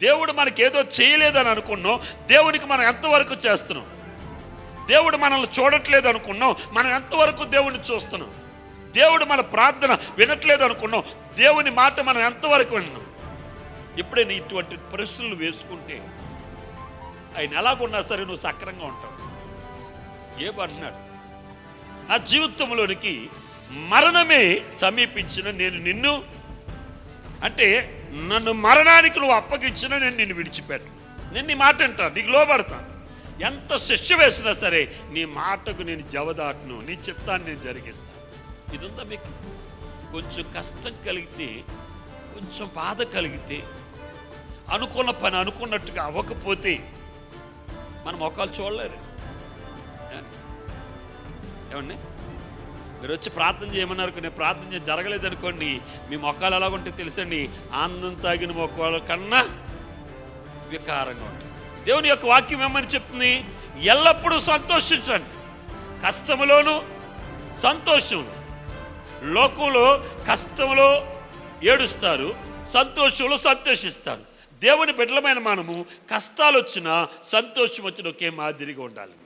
దేవుడు మనకి ఏదో చేయలేదని అనుకున్నాం, దేవునికి మనం ఎంతవరకు చేస్తున్నాం? దేవుడు మనల్ని చూడట్లేదు అనుకున్నాం, మనం ఎంతవరకు దేవుడిని చూస్తున్నాం? దేవుడు మన ప్రార్థన వినట్లేదు అనుకున్నాం, దేవుని మాట మనం ఎంతవరకు విన్నాం? ఎప్పుడైనా ఇటువంటి ప్రశ్నలు వేసుకుంటే ఆయన ఎలాగున్నా సరే నువ్వు సక్రంగా ఉంటావు. ఏమంటున్నాడు? నా జీవితంలోనికి మరణమే సమీపించిన నేను నిన్ను, అంటే నన్ను మరణానికి నువ్వు అప్పగించిన నేను నిన్ను విడిచిపెట్టను. నేను నీ మాట అంటాను, నీకు లోబడతాను. ఎంత శిక్ష వేసినా సరే నీ మాటకు నేను జవదాటను, నీ చిత్తాన్ని నేను జరిగిస్తాను. ఇది ఉందా మీకు? కొంచెం కష్టం కలిగితే, కొంచెం బాధ కలిగితే, అనుకున్న పని అనుకున్నట్టుగా అవ్వకపోతే మన మొక్కలు చూడలేరు. ఏమండి, మీరు వచ్చి ప్రార్థన చేయమన్నారు, నేను ప్రార్థన చేసి జరగలేదనుకోండి, మీ మొక్కలు ఎలాగుంటే తెలుసండి, ఆనందం తాగిన మొక్కల కన్నా వికారంగా ఉంటుంది. దేవుని యొక్క వాక్యం ఏమని చెప్తుంది? ఎల్లప్పుడూ సంతోషించండి, కష్టములోను సంతోషంలో. లోకంలో కష్టంలో ఏడుస్తారు, సంతోషంలో సంతోషిస్తారు. దేవుని బిడ్డలమైన మనము కష్టాలు వచ్చినా సంతోషం వచ్చిన ఒకే మాదిరిగా ఉండాలి.